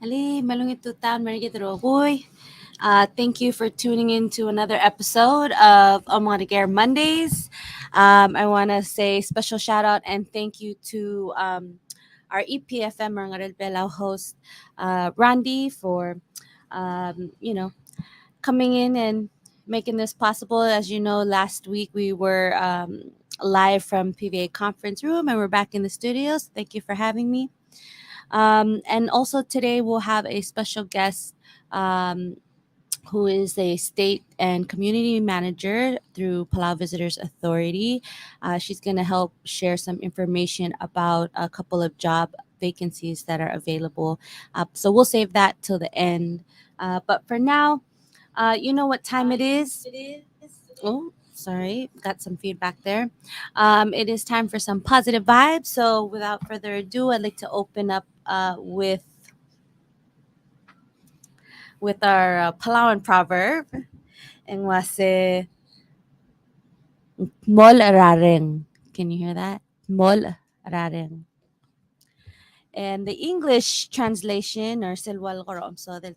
Ali, malungit tutan, marigit rogoy. Thank you for tuning in to another episode of Omengereker Mondays. I want to say special shout out and thank you to our EPFM Marngarel Palau host, Randy, for coming in and making this possible. As you know, last week we were live from PVA conference room and we're back in the studios. Thank you for having me. And also today we'll have a special guest um, who is a state and community manager through Palau Visitors Authority. She's going to help share some information about a couple of job vacancies that are available. So we'll save that till the end. But for now, you know what time it is? Oh, sorry, got some feedback there. It is time for some positive vibes. So without further ado, I'd like to open up with our Palauan proverb. And was mol raring. Can you hear that? Mol raring. And the English translation or silwal koromso del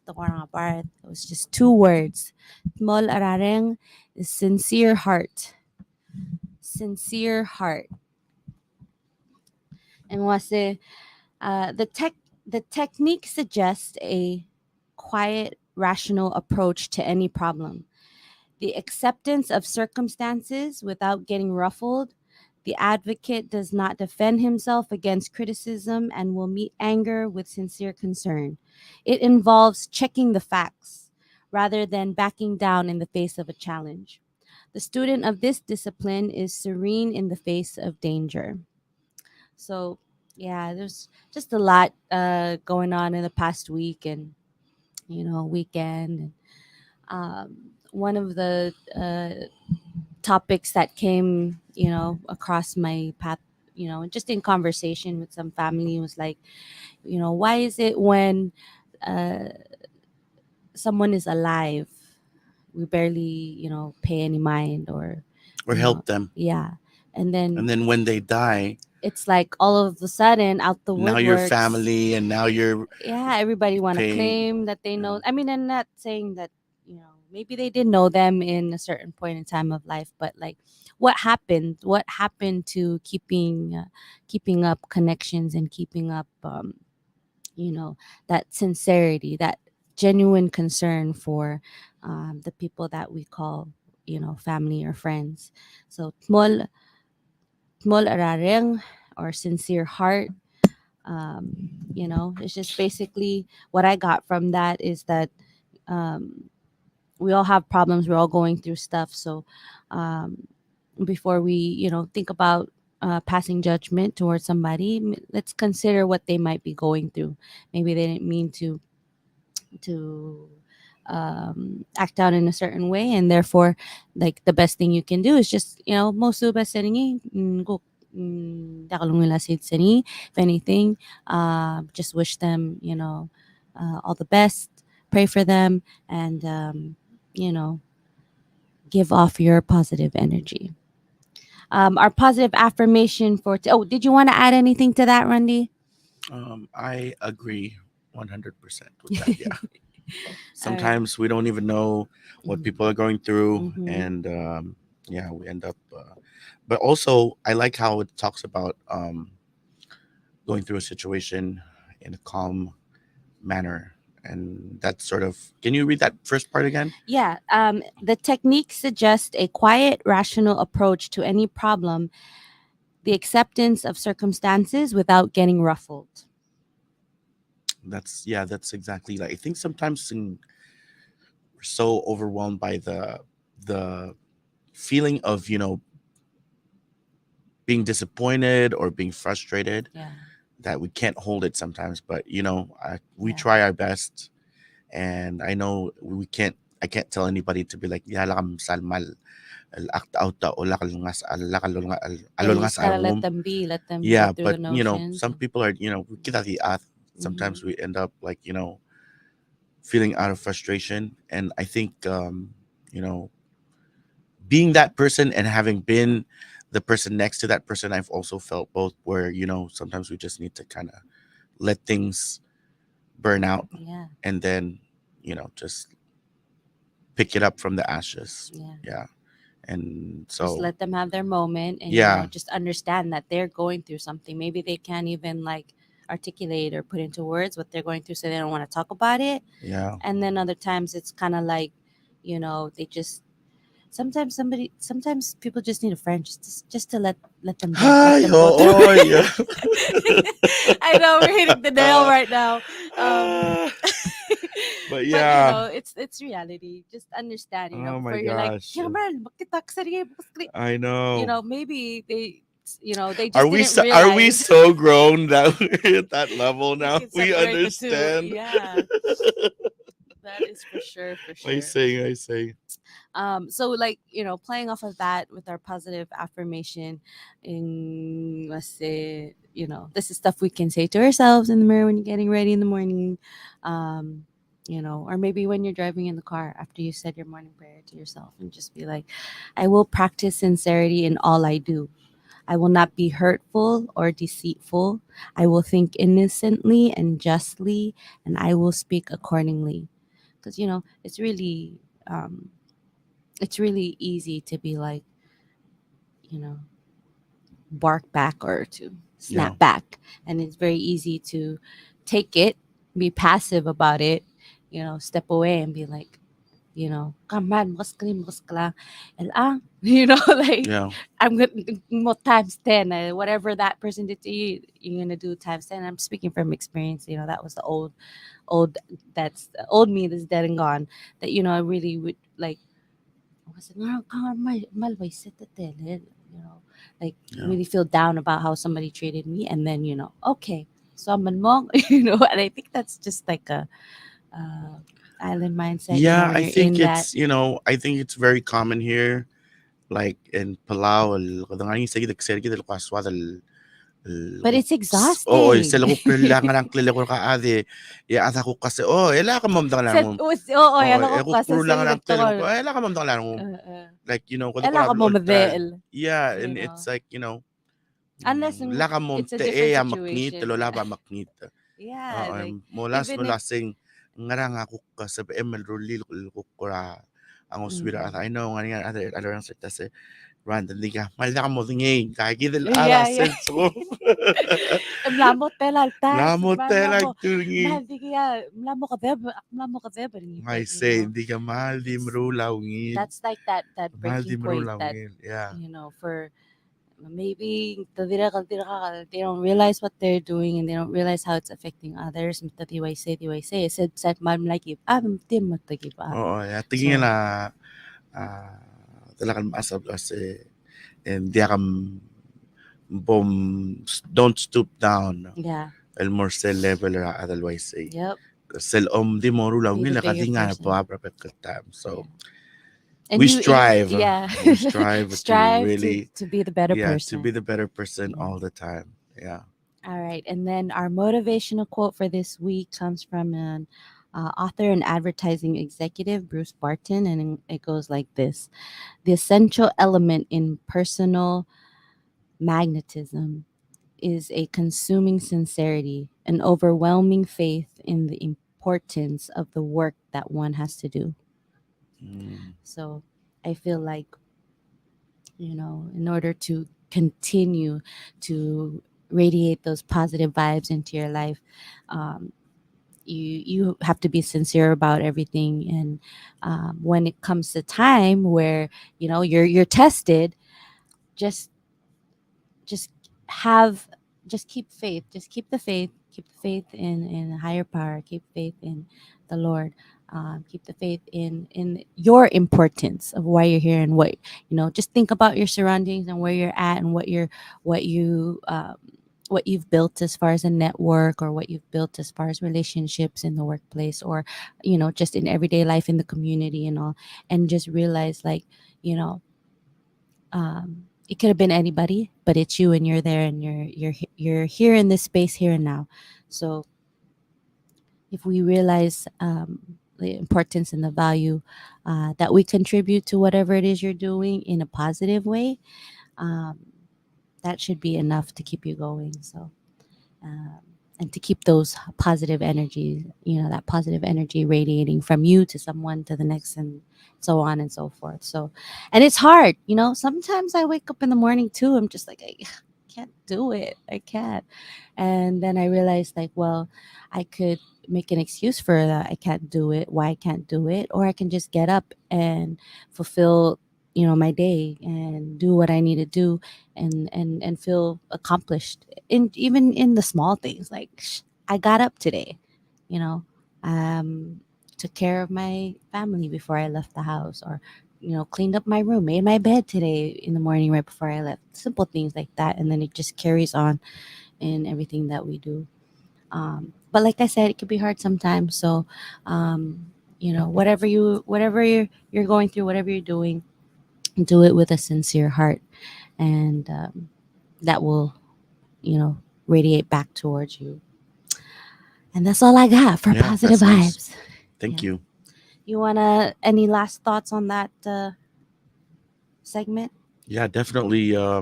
part, it was just two words. Mol raring is sincere heart. Sincere heart. And was the technique suggests a quiet, rational approach to any problem. The acceptance of circumstances without getting ruffled. The advocate does not defend himself against criticism and will meet anger with sincere concern. It involves checking the facts rather than backing down in the face of a challenge. The student of this discipline is serene in the face of danger. So, yeah, there's just a lot going on in the past week and, weekend. One of the topics that came, across my path, just in conversation with some family was like, why is it when uh, someone is alive, we barely, pay any mind or, or help them. yeah. And And then then when they die, it's like all of a sudden out the now you're woodworks. family and now you're Yeah, everybody want to paying. claim that they know. I mean, I'm not saying that, maybe they did know them in a certain point in time of life, but like what happened to keeping up connections and keeping up that sincerity, that genuine concern for the people that we call family or friends. So tmol arareng, or sincere heart. It's just basically what I got from that is that um, we all have problems. We're all going through stuff. So um, before we, think about passing judgment towards somebody, let's consider what they might be going through. Maybe they didn't mean to act out in a certain way, and therefore, like the best thing you can do is just most of the best setting go if anything, just wish them all the best, pray for them, and you know give off your positive energy. Our positive affirmation for oh, did you want to add anything to that, Randy? I agree 100% with that. Yeah. All right. Sometimes we don't even know what people are going through, Mm-hmm. and yeah, we end up. But also, I like how it talks about going through a situation in a calm manner, and that sort of. Can you read that first part again? Yeah, the technique suggests a quiet, rational approach to any problem, the acceptance of circumstances without getting ruffled. That's yeah. That's exactly like I think sometimes we're so overwhelmed by the feeling of being disappointed or being frustrated Yeah, that we can't hold it sometimes. But we yeah. try our best, and I know we can't. I can't tell anybody to be like, "Ya lakam salmal al-akta auta o alol Yeah, you nga just sa gotta let almum." them be, let them go Yeah, through but the notions. some people are kita di at Mm-hmm. sometimes we end up like feeling out of frustration, and I think you know being that person and having been the person next to that person, I've also felt both where sometimes we just need to kind of let things burn out, Yeah. and then just pick it up from the ashes. Yeah. Yeah. And Just so let them have their moment, and yeah, just understand that they're going through something. Maybe they can't even like articulate or put into words what they're going through, so they don't want to talk about it. yeah. And then other times it's kind of like, they just, sometimes people just need a friend, just to let them vent, let Ay, them go through oo, yeah. it. I know we're hitting the nail right now. um Ah, but but yeah. it's reality. Just understand, Oh my before you're like, gosh. Jamal, I know. maybe they Are just we didn't realize. so grown that we're at that level We now? can We separate the two. understand. Yeah, that is for sure, for I sure. say, I say. So like, playing off of that with our positive affirmation, in, let's say, this is stuff we can say to ourselves in the mirror when you're getting ready in the morning. um or maybe when you're driving in the car after you said your morning prayer to yourself, and just be like, I will practice sincerity in all I do. I will not be hurtful or deceitful. I will think innocently and justly, and I will speak accordingly. Because um it's really easy to be like, you know bark back or to Yeah, snap back, and it's very easy to take it, be passive about it, step away and be like, come on, muskla, and like, yeah, I'm gonna mo times 10, whatever that person did to you, you're gonna do times 10. I'm speaking from experience. That was the old that's the old me that's dead and gone. That I really would like, kasi nga malways at the like, yeah. really feel down about how somebody treated me, and then okay, someone mo, and I think that's just like a uh, island mindset. Yeah, When I you're think in that, I think it's very common here, like in Palau, kadang-kadang sa gid ksel gid kaswa but it's oo, exhausting. sila ko kailangan ang klila ko kaade. Ya ata ko kasi ela ka mamdang lang Set, mo. oo, Oo, yan e ako ko kasi kuro sa lang ang direkto ko. klila ko. Ela ka mamdang lang mo. Uh, Like, kada ko Ela ka na mo ultra. madel, Yeah, and you it's know. like, Unless laka mo it's a te different ya maknit, situation. lola ba maknit. Yeah, Oo, like, molas even if, molasing ngarang ako ka sa ML rulil ko kura ang uswira at mm, I know nga nga other ang sa se random liga malaka mo ngay kay gidel ala yeah, yeah. senso. Mlamot telaltas, Lamo te mlamo, like tungi. mahal di kaya, mlamo ka deba rin I but say hindi ka mahal di it's marulaw ngil. that's like that Mahal di breaking point marulaw that, ngil. Yeah. for maybe they don't realize what they're doing, and they don't realize how it's affecting others. Say said man like give up, tim to give up. Oo, ya tingin So na talagang maasab kasi and di ka bom don't stoop down. yeah, El more cell level ra otherwise say yep, cell di mo rulaw be the ngil bigger nakatinga na person. pa perfect time. So Yeah, and you yeah, we strive to strive to really be the better yeah to be person. the better person Yeah. all the time. Yeah. All right. And then our motivational quote for this week comes from an author and advertising executive, Bruce Barton. And it goes like this: the essential element in personal magnetism is a consuming sincerity, an overwhelming faith in the importance of the work that one has to do. Mm, So I feel like, in order to continue to radiate those positive vibes into your life, um, you have to be sincere about everything. And when it comes to time where you're tested, just just have just keep faith, just keep the faith in a higher power, keep faith in the Lord, keep the faith in your importance of why you're here, and what just think about your surroundings and where you're at, and what you what you've built as far as a network, or what you've built as far as relationships in the workplace, or just in everyday life in the community and all. And just realize, like, you know it could have been anybody, but it's you, and you're there, and you're here in this space here and now. So if we realize the importance and the value that we contribute to whatever it is you're doing in a positive way, um, that should be enough to keep you going. So, um, and to keep those positive energies, that positive energy radiating from you to someone to the next, and so on and so forth. So, and it's hard, sometimes I wake up in the morning too, I'm just like, I can't do it, I can't. And then I realized, like, well, I could make an excuse for that I can't do it, why I can't do it, or I can just get up and fulfill, my day and do what I need to do, and feel accomplished, in even in the small things, like, I got up today, you know um took care of my family before I left the house, or cleaned up my room, made my bed today in the morning right before I left. Simple things like that, and then it just carries on in everything that we do. But like I said, it could be hard sometimes. So, whatever you're going through, whatever you're doing, do it with a sincere heart, and that will, you know, radiate back towards you. And that's all I got for Yeah, positive that's nice. vibes. Thank Yeah. you. You wanna any last thoughts on that segment? Yeah, definitely. I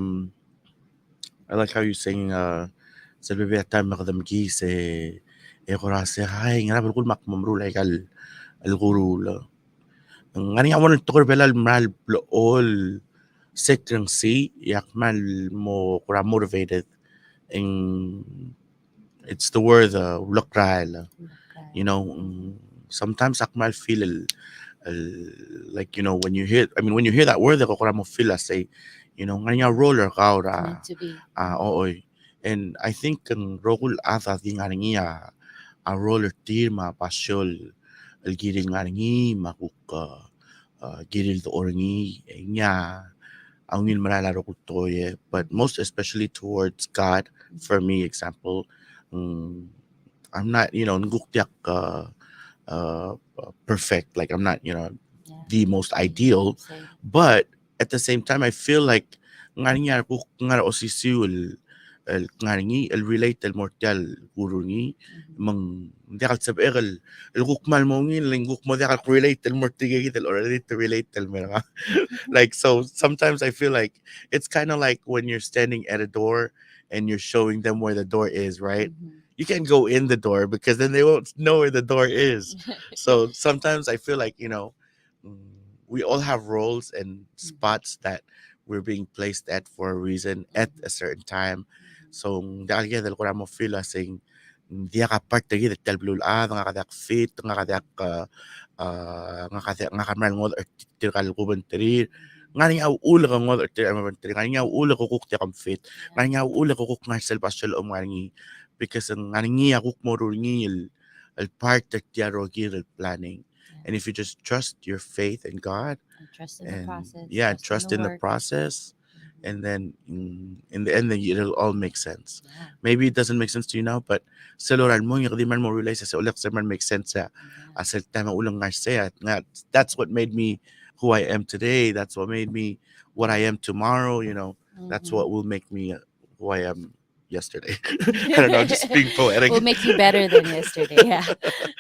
like how you're saying sa bebe time makadamgi se ekora se hai ngara berkul mak mamru like al guru la ngani awan tokor belal mal all second see yak mal mo kora motivated and it's the word look you know sometimes akmal feel like when you hear when you hear that word ako kora mo feel say ngani roller ka It's ora meant to be. oo and I think ang role ata di ngani a roller tirma pasyol al giril ngani makuk giril to orangi nya angin malalaro ko toye but most especially towards God for me example mm, I'm not nguktiak perfect. Like I'm not, Yeah. the most ideal, Same. but at the same time, I feel like ngani ko ngara osisiu ngani el relate el mortal guruni mang dekal sab egal el gukmal mo ngin ling guk mo dekal relate el mortige el already to relate el mera. Like so sometimes I feel like it's kind of like when you're standing at a door and you're showing them where the door is, right? You can't go in the door because then they won't know where the door is. So sometimes I feel like mm, we all have roles and spots that we're being placed at for a reason at a certain time. So dahil kaya dahil ko mo feel saying dia ka part tagi dahil blue nga kadak fit nga kadak nga kamal ngod artikel kuban terir ngani au ula ka ngod artikel amaban terir ngani au ula ko kuk te kam fit ngani au ula ko kuk ngasel pasel ngani because ang ngani ako mo el part that tiaro el planning. And if you just trust your faith in God And trust in the and process, yeah, trust in the trust in the work. process, and then in the end, then it'll all make sense. Yeah. Maybe it doesn't make sense to you now, but sa loran mo, yung di man mo realize sa ulak sa man make sense sa Yeah. asal tama ulang nga siya. That's what made me who I am today. That's what made me what I am tomorrow. That's what will make me who I am yesterday. I don't know, just being poetic. Will make you better than yesterday. Yeah.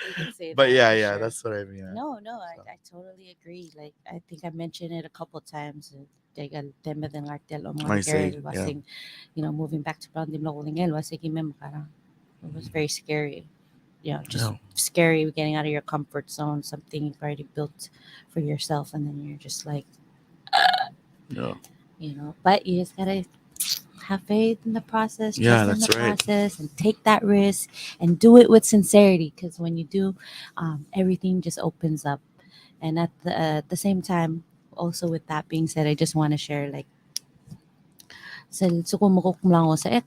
We can say But that yeah, for yeah, sure. that's what I mean. No, no, So I totally agree. Like, I think I mentioned it a couple times. Like, el tema del artel o I mga say, girl yeah, wasing, moving back to Brandim Lokolingel, wasing imem karang. It was very scary. Just yeah, scary getting out of your comfort zone, something you've already built for yourself, and then you're just like, yeah, but you just gotta have faith in the process, yeah. trust in That's the right. process, and take that risk and do it with sincerity. Because when you do, everything just opens up. And at the same time, also with that being said, I just want to share, like, sa ek,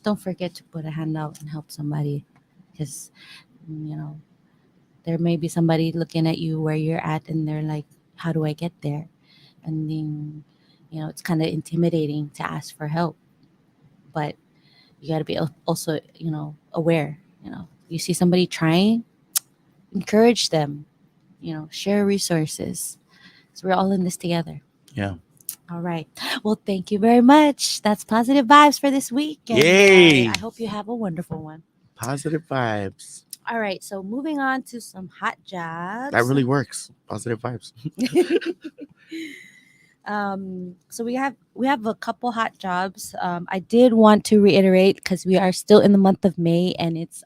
don't forget to put a hand out and help somebody, because you know there may be somebody looking at you where you're at, and they're like, how do I get there? And then it's kind of intimidating to ask for help, but you got to be also aware. You see somebody trying, encourage them, share resources, so we're all in this together. Yeah. All right. Well, thank you very much. That's positive vibes for this week, and Yay! I hope you have a wonderful one. Positive vibes. All right, so moving on to some hot That jobs. really works. Positive vibes. So we have a couple hot jobs. I did want to reiterate because we are still in the month of May and it's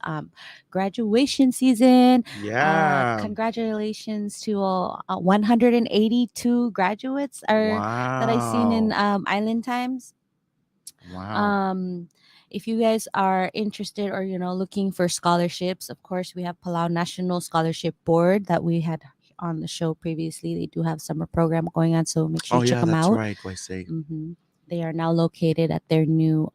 graduation season. Yeah. Congratulations to all 182 graduates are that I seen in Wow. Island Times. Wow. Um, if you guys are interested or looking for scholarships, of course we have Palau National Scholarship Board that we had on the show previously. They do have summer program going on, so make sure Oh you check yeah, them that's out. right. Why say? hmm They are now located at their new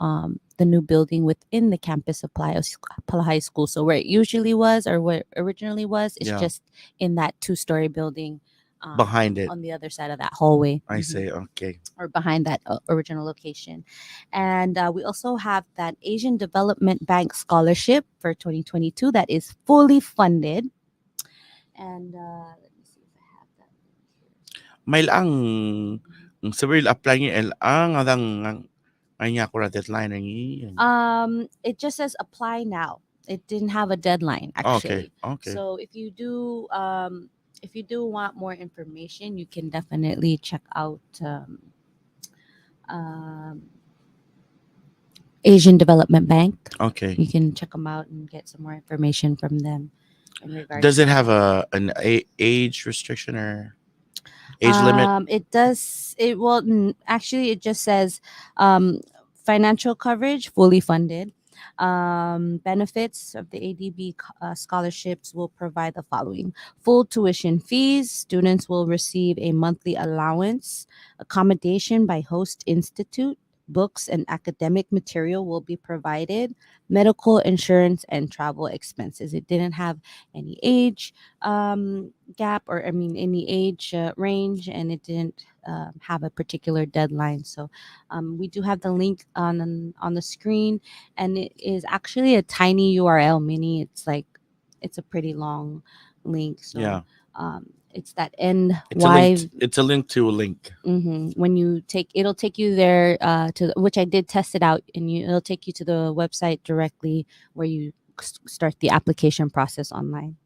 the new building within the campus of Palau High School. So where it usually was or where it originally was, it's Yeah. just in that two-story building Behind it. on the other side of that hallway. I say okay. Or behind that original location. And we also have that Asian Development Bank scholarship for 2022 that is fully funded. And let me see if I have that here. May ang several apply ni el ang adang ay niya ko deadline ng iyan. It just says apply now. It didn't have a deadline Okay. actually. Okay. So if you do want more information, you can definitely check out um, Asian Development Bank. Okay. You can check them out and get some more information from them in regards Does to it have that. age restriction or age limit? It does. It will actually. It just says financial coverage fully funded. Benefits of the ADB scholarships will provide the following: full tuition fees. Students will receive a monthly allowance, accommodation by host institute. Books and academic material will be provided, medical insurance, and travel expenses. It didn't have any age gap, or I mean any age range, and it didn't have a particular deadline. So we do have the link on the screen, and it is actually a tiny URL mini. It's a pretty long link. So Yeah. it's that N It's a link. Y. It's a link to a link. When you it'll take you there to which I did test it out, and it'll take you to the website directly where you start the application process online.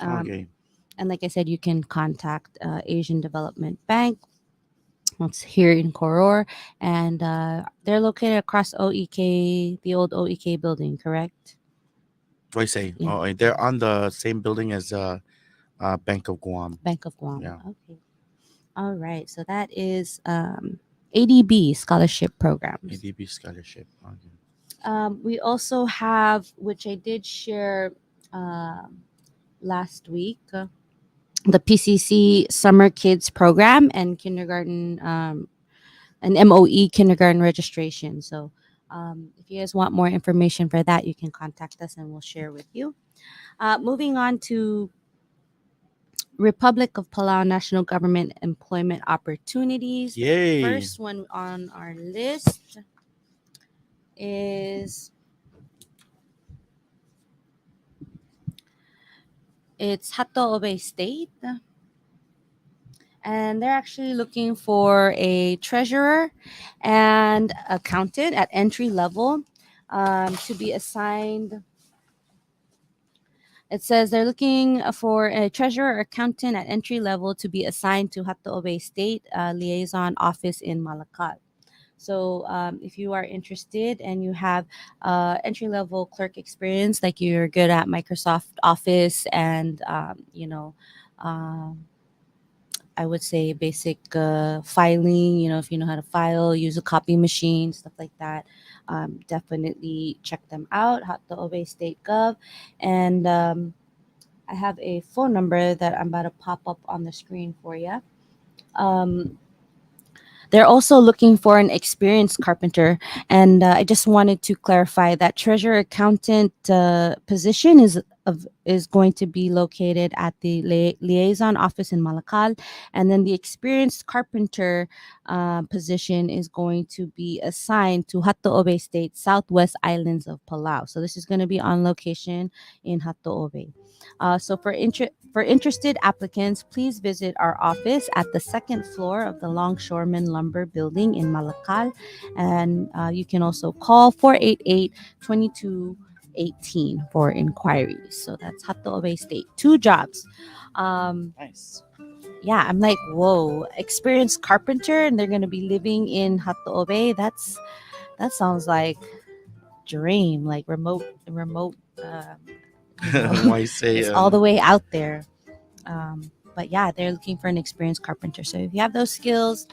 Um, Okay. and like I said, you can contact Asian Development Bank. It's here in Koror, and they're located across OEK, the old OEK building, correct? Why say? Yeah, Oh, they're on the same building as Bank of Guam. Bank of Guam. Yeah. Okay. All right. So that is ADB scholarship programs. ADB scholarship. Okay. We also have, which I did share last week, the PCC Summer Kids Program and kindergarten, an MOE kindergarten registration. So if you guys want more information for that, you can contact us and we'll share with you. Moving on to Republic of Palau National Government Employment Opportunities. The Yay. first one on our list is it's Hato Obe State, and they're actually looking for a treasurer and accountant at entry level to be assigned. It says they're looking for a treasurer or accountant at entry level to be assigned to Hato Obe State Liaison Office in Malacca. So if you are interested and you have entry level clerk experience, like you're good at Microsoft Office and um, I would say basic filing. If you know how to file, use a copy machine, stuff like that. Definitely check them out. Hato Obe State Gov, and I have a phone number that I'm about to pop up on the screen for you. Um, they're also looking for an experienced carpenter, and I just wanted to clarify that treasurer accountant position is going to be located at the liaison office in Malakal, and then the experienced carpenter position is going to be assigned to Hato Obe State, Southwest Islands of Palau. So this is going to be on location in Hato Obe. So for interested applicants, please visit our office at the second floor of the Longshoreman Lumber Building in Malakal. And you can also call 488 18 for inquiries. So that's Hatoobay State. 2 jobs. Nice. Yeah, I'm like, whoa, experienced carpenter, and they're gonna be living in Hatoobay. That sounds like dream, like remote. You know, Why say it's all the way out there. But yeah, they're looking for an experienced carpenter. So if you have those skills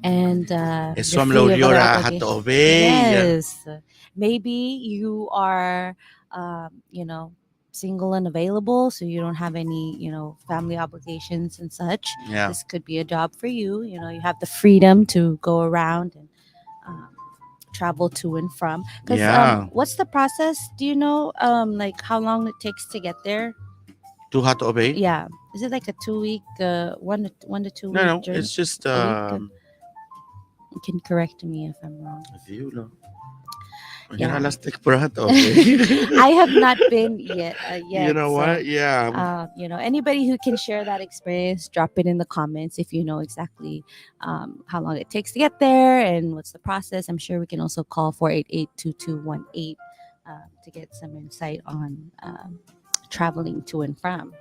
and you're Eswam free of other Lauriora obligations, Hatoobay. yes, maybe you are, single and available, so you don't have any, family obligations and such. Yeah. This could be a job for you. You know, you have the freedom to go around and um, travel to and from. Because Yeah. what's the process? Do you know, like how long it takes to get there? To Hatoobay? Yeah, is it like a 2 week, 1 to 2 No, week no. journey? It's just A week? You can correct me if I'm wrong. view, no. Yeah. Lastik for Hatoobay. I have not been yet. You know So, what? Yeah. anybody who can share that experience, drop it in the comments if you know exactly how long it takes to get there and what's the process. I'm sure we can also call 488-2218 to get some insight on traveling to and from.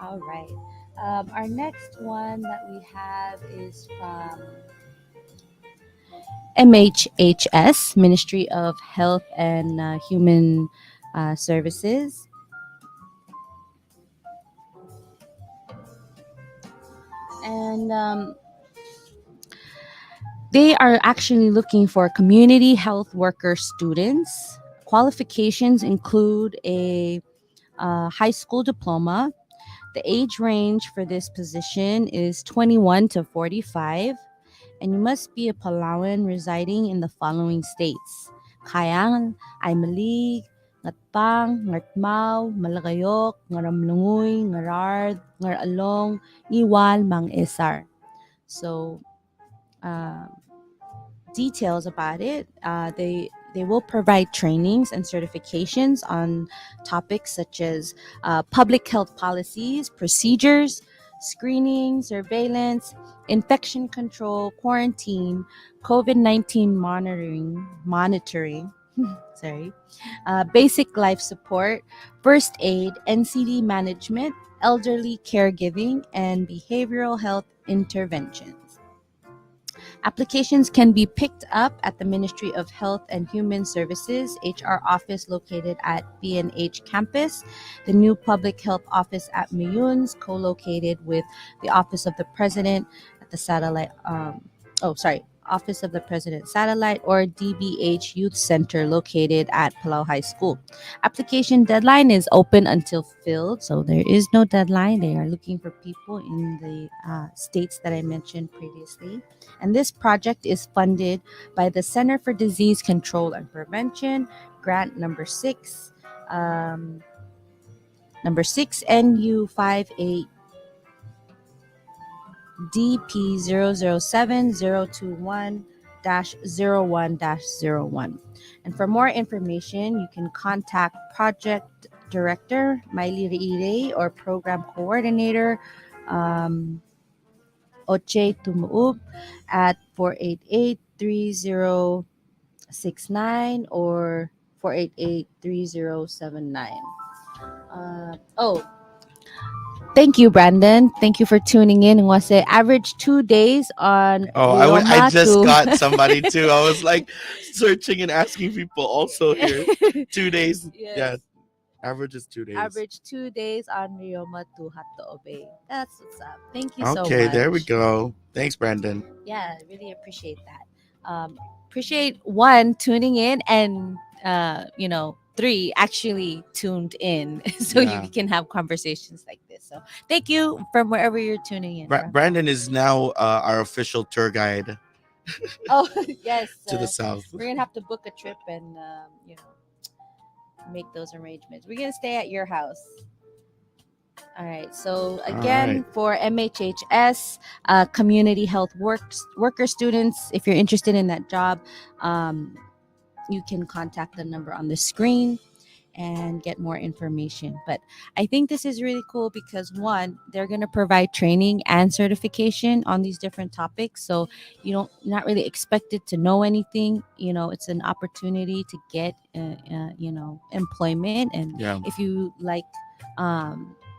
All right. Our next one that we have is from MHHS, Ministry of Health and Human Services. And they are actually looking for community health worker students. Qualifications include a high school diploma. The age range for this position is 21 to 45. And you must be a Palauan residing in the following states: Kayang, Aymalig, Ngatpang, Ngatmao, Malagayok, Ngaramlungoy, Ngarard, Ngaralong, Iwal, Mang Esar. So, uh, details about it. They will provide trainings and certifications on topics such as public health policies, procedures, screening, surveillance, infection control, quarantine, COVID-19 monitoring. Sorry, basic life support, first aid, NCD management, elderly caregiving, and behavioral health interventions. Applications can be picked up at the Ministry of Health and Human Services HR office located at BNH campus, the new Public Health Office at Mayuns, co-located with the Office of the President at the satellite. Office of the President Satellite, or DBH Youth Center located at Palau High School. Application deadline is open until filled, so there is no deadline. They are looking for people in the states that I mentioned previously. And this project is funded by the Center for Disease Control and Prevention, grant number 6 NU58 DP007021-01-01. And for more information, you can contact Project Director Miley Riire or Program Coordinator Oche Tumuub at 488-3069 or 488-3079. Thank you, Brandon. Thank you for tuning in. And was it average 2 days on Oh, I Rioma just to got somebody too. I was like searching and asking people also here. 2 days. Yes. Yeah. Average is 2 days. Average 2 days on Rioma to Hatoobay. That's what's up. Thank you so much. Okay, there we go. Thanks, Brandon. Yeah, I really appreciate that. Appreciate one tuning in and 3 actually tuned in so Yeah. you can have conversations like this. So thank you from wherever you're tuning in. from. Brandon is now our official tour guide Oh yes, to the south. we're gonna have to book a trip and make those arrangements. We're gonna stay at your house. All right. So again, right. for MHHS, community health worker students, if you're interested in that job, you can contact the number on the screen. and get more information. But I think this is really cool because one, they're going to provide training and certification on these different topics. So you're not really expected to know anything. It's an opportunity to get employment. And Yeah. if you like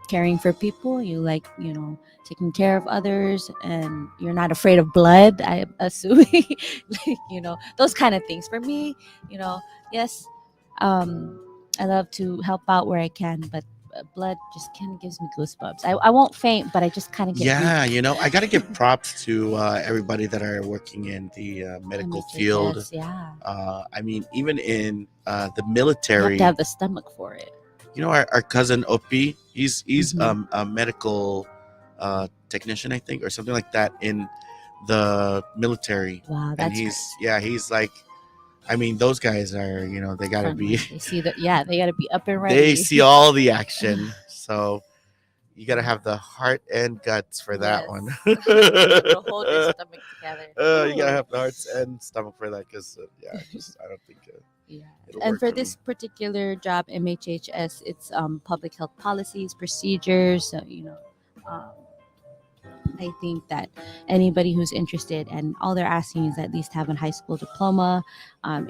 caring for people, you like taking care of others, and you're not afraid of blood, I assume. Like, those kind of things for me. Yes, um I love to help out where I can, but blood just kind of gives me goosebumps. I won't faint, but I just kind of get weak. Yeah, I got to give props to everybody that are working in the medical field. MHHS, yeah. I mean, even in the You have to military, have the stomach for it. our cousin Opi, he's Mhm. a medical technician, I think, or something like that in the military, Wow, and that's great. he's like, I mean, those guys are, they gotta Front be, line. They see that. Yeah, they got to be up and they ready. see all the action, so you gotta have the heart and guts for that Yes. one. Be able to hold your stomach together. You gotta Ooh. have the hearts and stomach for that, because yeah, I don't think Yeah. it'll And work for for me. this particular job, MHHS, it's public health policies, procedures. So, um, I think that anybody who's interested, and all they're asking is at least have a high school diploma,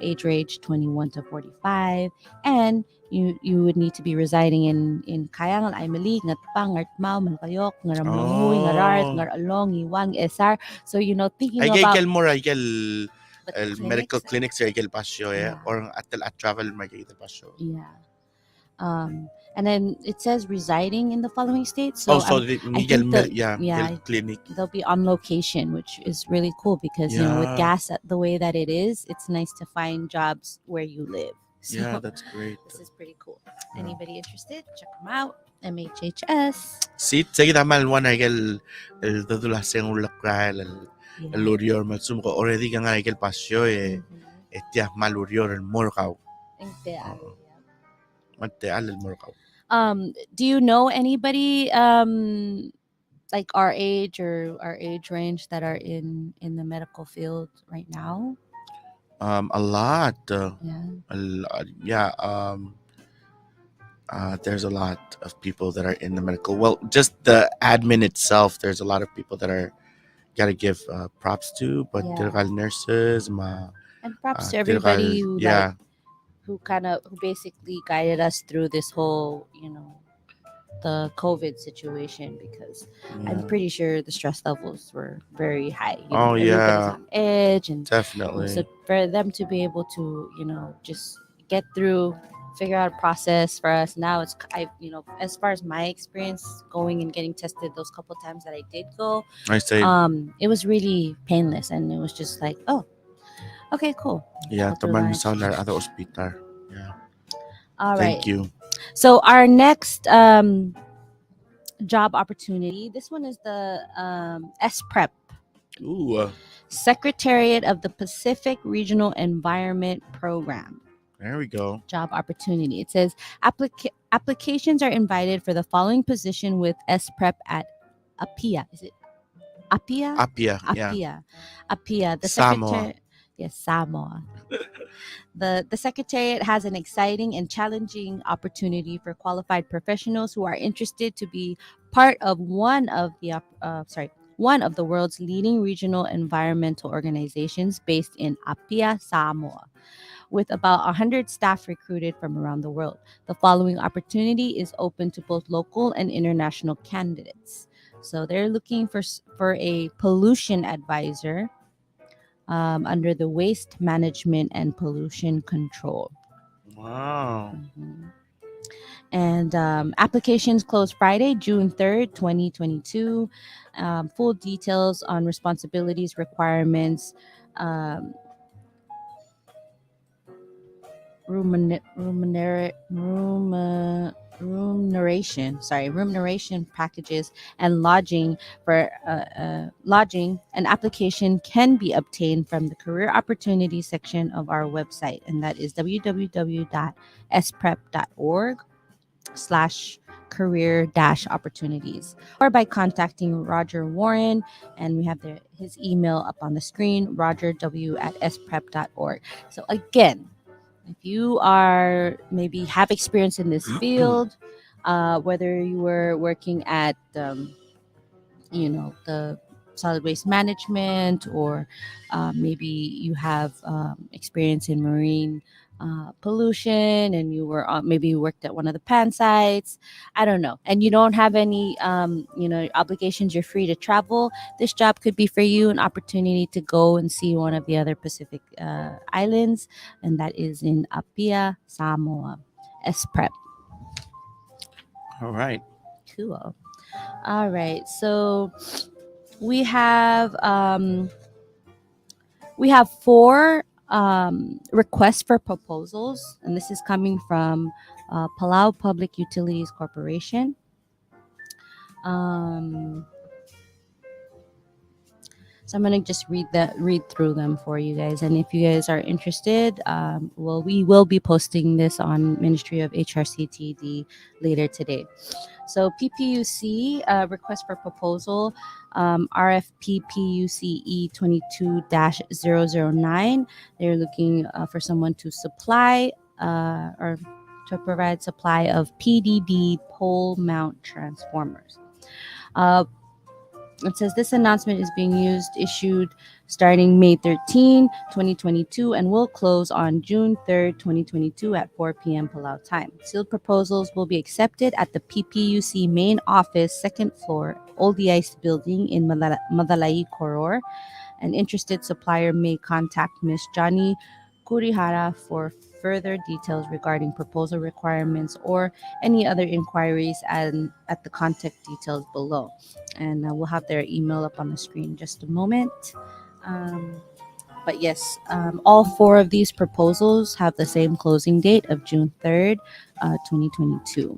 age range 21 to 45, and you would need to be residing in Kayangal, Aymali, Ngatpang, Ngartmao, Mankayok, Ngaramlanguy, Ngarart, Oh, Ngaralong, Iwang, Esar. So, ay thinking gay about kel mo ray kel but el medical clinics, clinic sa gel pasyo yeah, or at travel may gay pasyo. yeah. And then it says residing in the following states. Oh, So so I Miguel think yeah, Miguel yeah, clinic. they'll be on location, which is really cool because with Yeah. gas the way that it is, it's nice to find jobs where you live. So Yeah, that's great. this is pretty cool. Yeah. Anybody interested? Check them out. MHHS. Sí, sige naman wan ay el dadulasen ulakral el Yeah. lurior malsum ko already ka nga ay pasyo etias malurior el morkaw. Ideal, Oo. yeah. Magteal el morkaw. Do you know anybody like our age or our age range that are in the medical field right now? A lot. Yeah. Yeah. There's a lot of people that are in the medical. Well, just the admin itself. There's a lot of people that are gotta give props to, but Yeah. tirakal nurses, And props to everybody who yeah, who basically guided us through this whole, the COVID situation, because I'm yeah. pretty sure the stress levels were very high. Oh Everybody's yeah, on edge, and so definitely. for them to be able to, just get through, figure out a process for us. Now as far as my experience going and getting tested those couple times that I did go, I say it was really painless, and it was just like, oh, okay, cool. yeah. Go through Taman lunch. misal na other hospital. Yeah. All right. Thank you. So our next job opportunity. This one is the SPREP, Ooh. Secretariat of the Pacific Regional Environment Program. There we go. Job opportunity. It says applications are invited for the following position with SPREP at APIA. Is it APIA? Apia. Yeah. APIA. APIA. The Samoa. secretary. Yes, Samoa. The Secretariat has an exciting and challenging opportunity for qualified professionals who are interested to be part of one of the world's leading regional environmental organizations based in Apia, Samoa. With about 100 staff recruited from around the world, the following opportunity is open to both local and international candidates. So they're looking for a pollution advisor under the Waste Management and Pollution Control. Wow. Mhm. And applications close Friday, June 3rd, 2022. Full details on responsibilities, requirements, um, remuneration packages, and lodging and application can be obtained from the career opportunity section of our website, and that is www.sprep.org/career opportunities, or by contacting Roger Warren, and we have his email up on the screen, rogerw@sprep.org. So again, If you are maybe have experience in this field, whether you were working at the solid waste management, or maybe you have experience in marine pollution, and you were maybe you worked at one of the pan sites. I don't know, and you don't have any obligations, you're free to travel. This job could be for you, an opportunity to go and see one of the other Pacific islands, and that is in Apia, Samoa. SPrep. All right. Cool. All right, so we have four requests for proposals, and this is coming from Palau Public Utilities Corporation. Um, so I'm gonna just read through them for you guys, and if you guys are interested, well, we will be posting this on Ministry of HRCTD later today. So PPUC request for proposal, RFP PUCE 22-009. They're looking for someone to supply or to provide supply of PDD pole mount transformers. Uh, it says this announcement is being issued starting May 13, 2022, and will close on June 3rd, 2022 at 4 p.m. Palau time. Sealed proposals will be accepted at the PPUC main office, second floor, Old Ice building in Madalai Koror. An interested supplier may contact Ms. Johnny Kurihara for further details regarding proposal requirements or any other inquiries, and at the contact details below. And we'll have their email up on the screen in just a moment. But yes, all four of these proposals have the same closing date of June 3rd, 2022.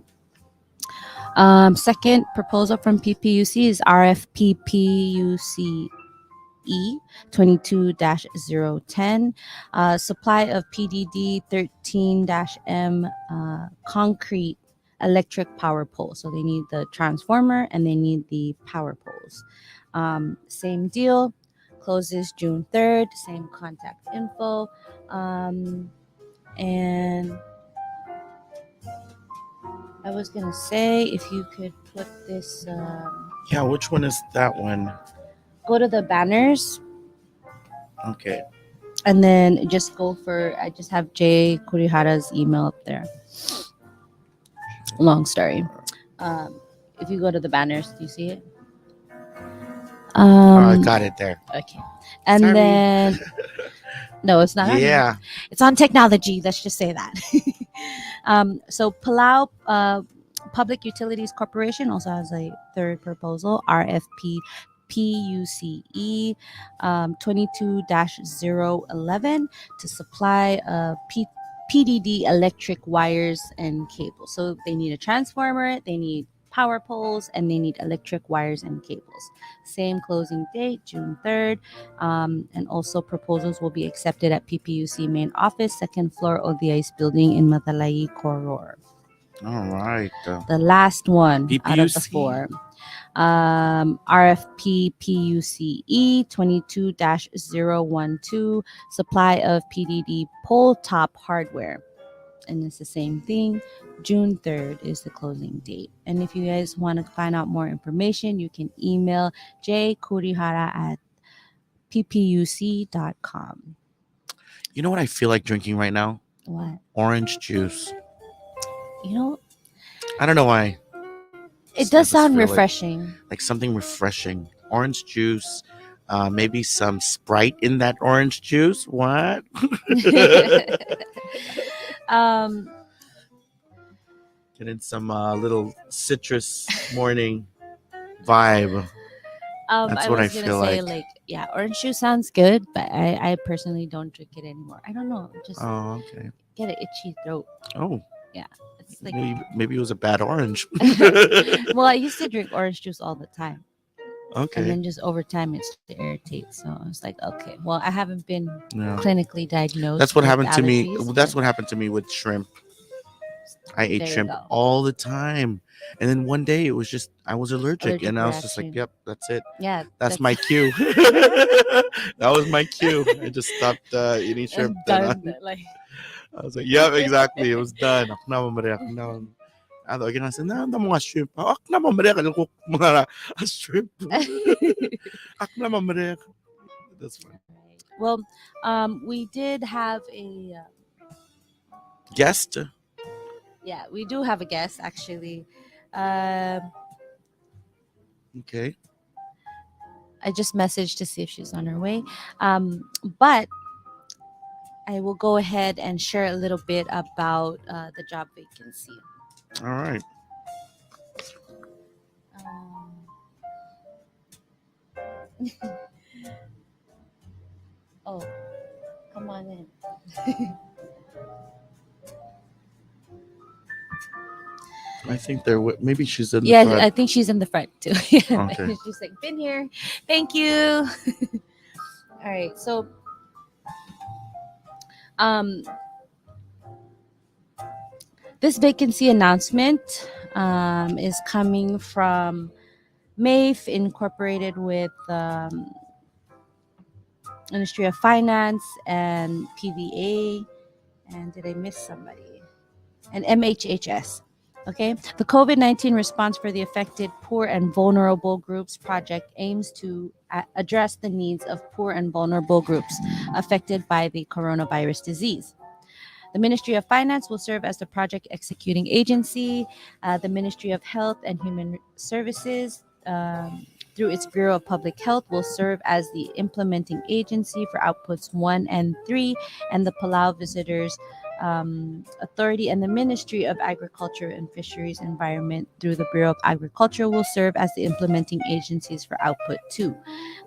Second proposal from PPUC is RFPPUC E 22-010, supply of PDD 13-M concrete electric power pole. So they need the transformer and they need the power poles. Same deal, closes June 3rd, same contact info. And I was gonna say, if you could put this, Yeah, which one is that one? go to the banners. Okay. And then just go for, I just have Jay Kurihara's email up there. Long story. If you go to the banners, do you see it? I got it there. Okay. And Sorry. then, no, it's not. Yeah. It's on technology. Let's just say that. So Palau Public Utilities Corporation also has a third proposal, RFP PUCE 22-011, to supply PDD electric wires and cables. So they need a transformer, they need power poles, and they need electric wires and cables. Same closing date, June 3rd. And also proposals will be accepted at PPUC main office, second floor of the ICE building in Matalai Koror. All right. The last one out of the PPUC. four. RFP PUCE 22-012, supply of PDD pole top hardware. And it's the same thing. June 3rd is the closing date. And if you guys want to find out more information, you can email jkurihara@ppuc.com. You know what I feel like drinking right now? What? Orange juice. You know, I don't know why. it does sound refreshing. Like something refreshing. Orange juice. Maybe some Sprite in that orange juice. What? Getting some little citrus morning vibe. That's what I feel like. Yeah, orange juice sounds good, but I personally don't drink it anymore. I don't know. Just okay. Get an itchy throat. Oh. Yeah. It's like maybe it was a bad orange. Well, I used to drink orange juice all the time. Okay. And then just over time it started to irritate. So I was like, okay, well, I haven't been clinically diagnosed. That's what happened to me. allergies, That's what happened to me with shrimp. I ate shrimp all the time. And then one day it was just, I was allergic and I was just like, yep, that's it. Yeah. That's my cue. That was my cue. I just stopped eating shrimp. I was like, yep, exactly. It was done. Akna mamarek. Ano, again, I said, na mga shrimp. Akna mamarek. Alam ko mga shrimp. Akna mamarek. That's fun. Well, we did have a Guest? yeah, we do have a guest actually. Um, Okay. I just messaged to see if she's on her way. But I will go ahead and share a little bit about the job vacancy. All right. Um, oh, come on in. I think maybe she's in the Yeah, front. I think she's in the front too. Yeah, Okay. she's like, been here. Thank you. All right. So, um, this vacancy announcement is coming from MAFE Incorporated with Ministry of Finance and PVA. And did I miss somebody? And MHHS. Okay. The COVID-19 response for the affected poor and vulnerable groups project aims to address the needs of poor and vulnerable groups affected by the coronavirus disease. The Ministry of Finance will serve as the project executing agency. The Ministry of Health and Human Services, through its Bureau of Public Health, will serve as the implementing agency for outputs 1 and 3, and the Palau Visitors Authority and the Ministry of Agriculture and Fisheries Environment through the Bureau of Agriculture will serve as the implementing agencies for output 2.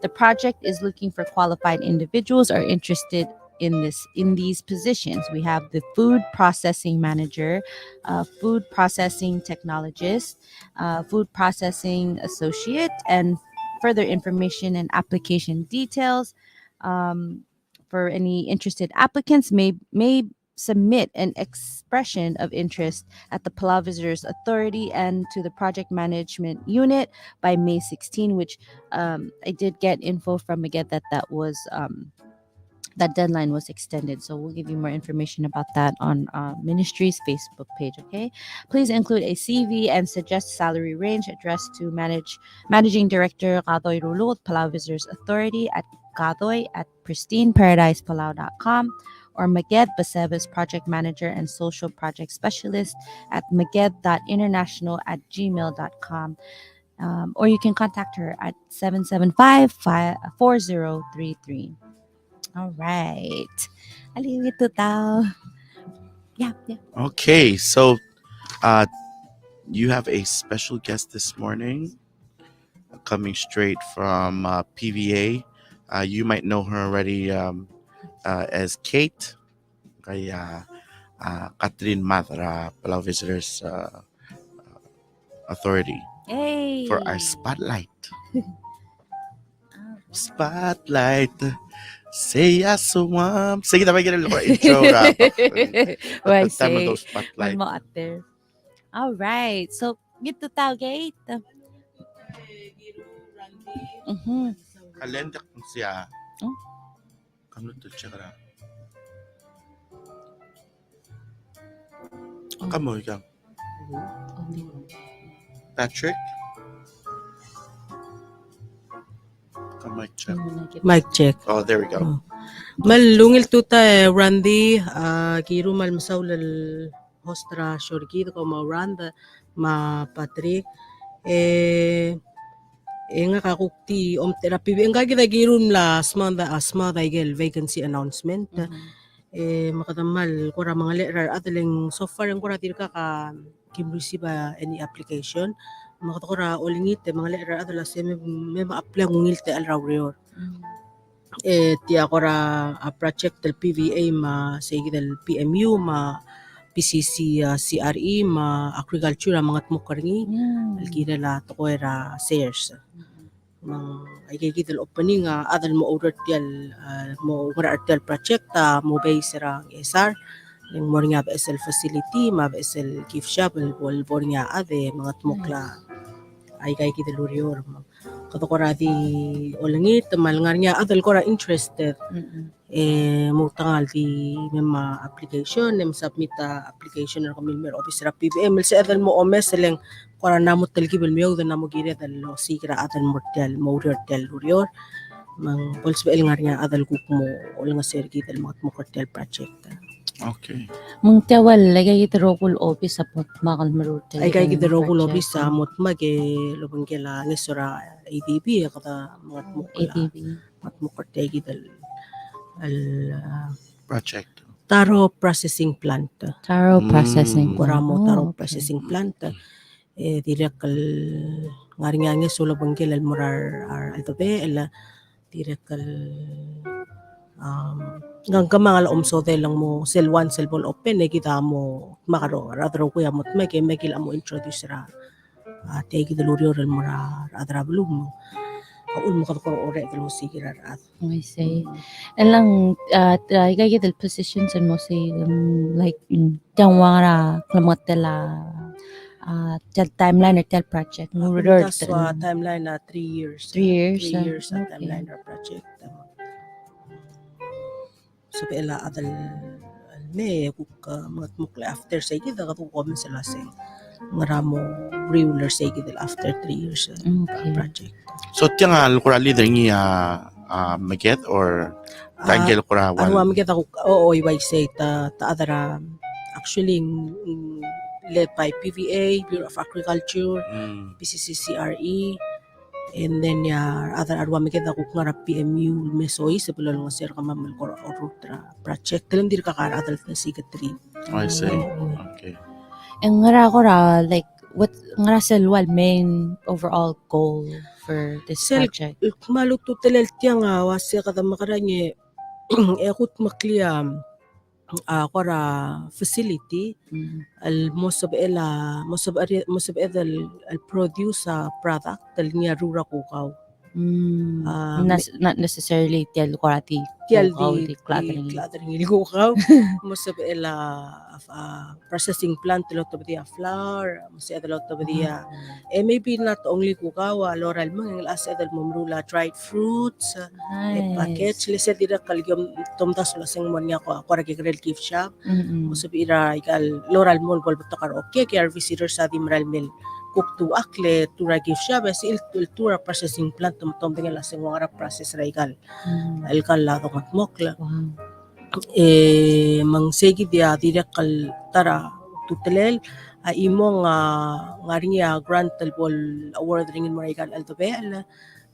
The project is looking for qualified individuals are interested in these positions. We have the food processing manager, food processing technologist, food processing associate, and further information and application details for any interested applicants may submit an expression of interest at the Palau Visitors Authority and to the Project Management Unit by May 16, which I did get info from again that was that deadline was extended. So we'll give you more information about that on ministry's Facebook page. Okay, please include a CV and suggest salary range addressed to managing director Gadoy Rulo, Palau Visitors Authority at Gadoy at pristineparadisepalau.com, or Maged Basebas, project manager and social project specialist at maged.international at gmail.com. Or you can contact her at 775-4033. All right. Aliw ito tao. Yeah, yeah. Okay. So, you have a special guest this morning coming straight from PVA. You might know her already as Kate. Kaya Catherine Matra, Palau Visitors Authority. Hey. For our spotlight. Spotlight. Say ya swam. Sige na, may ganun ko intro rap. What I At the time of say, those spotlight. one mo out there. All right. So, gito tao, gate. Kalendak mo siya. Oh. Kamu to siya ka. Oh. Kamu ikaw. Patrick? Mic check. Mic check. Oh, there we go. Malungil tuta Randy kiru mal masaw lal hostra shorgi ko ma Randa ma Patrick nga kakukti om therapy nga kita girun la asma da igel vacancy announcement makatamal kora mga letter adaling so far ang kora tir ka receive any application makatokora olingit mga letter adala se may ma-apply ngungil te alrawrior ti akora a project del PVA ma sige del PMU ma PCC CRE ma agriculture mga tmukarngi alkira la tokoera sales mang ay kikidal opening adal mo order tial mo order tial project mo base ra SR yung mo nga SL facility ma SL gift shop wal nga ade mga tmukla ay kay kidalurior katokora di olangit malngar nga adal kora interested mutangal di memma application submit application or kamil office ra PBM sa adal mo omes seleng kora namot talgi bel miyaw da namo gire dal lo sikra atan mortel mortel rurior mang pols bel ngarnya adal kuk mo ol nga sergi dal mat mo mortel project Okay. Mung tawal lagay kita rokul office sapot makal marute. ay kay kita rokul office sa mot mag lubang kela ngesora ADB kata mat mo kala ADB. mat mo mortel gidal al Project. taro processing plant Taro processing. Kuramo taro okay. processing plant direkal ngaringange solo bangkel al murar altobe el direkal ngangkamang al omsote lang mo sel 1 sel ball open kita mo makaro radro ko yamot me ke mekil amo introduce ra te kita lurio al murar adra belum kaul mo kadko ore dalo sigirar at I say. Elang try kay kita positions and mo say like tangwara klamatela tel timeline or tel project. that's timeline na 3 years 3 years. 3 years okay. timeline na project so pela adal me kuk mat mukla after say kita katu komen sila say ngaramo regular say kita after 3 years Okay. project So tiang lukura leader ni maget or tangke lukura arwa wal. mi kita kuk oo iway say ta adara actually led by PVA Bureau of Agriculture PCCCRE and then other arwa mi kita kuk ngara PMU mesoy sa pulol nga sir kamamal ko orutra project telam dir kakar adal na sigatri I see. Okay. And ngara ko ra like what ngara selwal main overall goal for this Sel- project. maluto telel tiang wasya kada makaranye ekut makliam kora facility al most of el al produce product tal niya rura ko kaw Not necessarily tel korati tial di di cluttering. cluttering ko kaw most of el processing plant lot of the flour most of lot of the maybe not only ko kaw loral mang as edal momrula dried fruits package lese dira kalyom tomtas laseng mon niya ko akora ke grill gift shop most of ira ikal loral mall bol betakar okay kaya visitors sa dimral mill cook to akle tura gift shop as il tura processing plant tom dengan laseng wara process ra ikal alkal la tongat mokla Wow. mang segi dia tidak kal tara tutelel imong ngaringa grant bol award ringin mo ikal altobe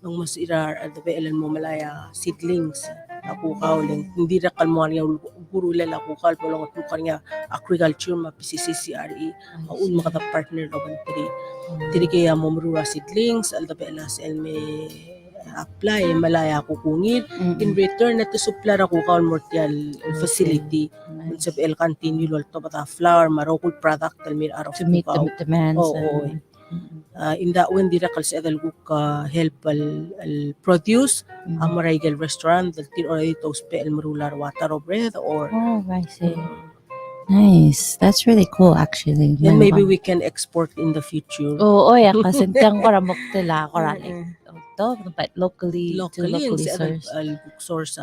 mang mas irar altobe el mo malaya seedlings aku kauling hindi ra kal mo nga guru lela aku kal bolong at kanya agriculture ma PCCCRE un makata partner do tiri kaya mo mrura seedlings altobe las el me apply malaya ko kungit in return na to supply ako kaon mortial facility Nice. sa el continue lol to bata flour marokul product al mir araw To meet the demands. in that when dira kal sa dal guk help al produce amaraygel restaurant dal tin already to spe el marular water or bread or Oh, I see. Nice. That's really cool actually. then maybe we can export in the future yeah, kasi tiyang ko ramok tila ko like to but locally locally source. al source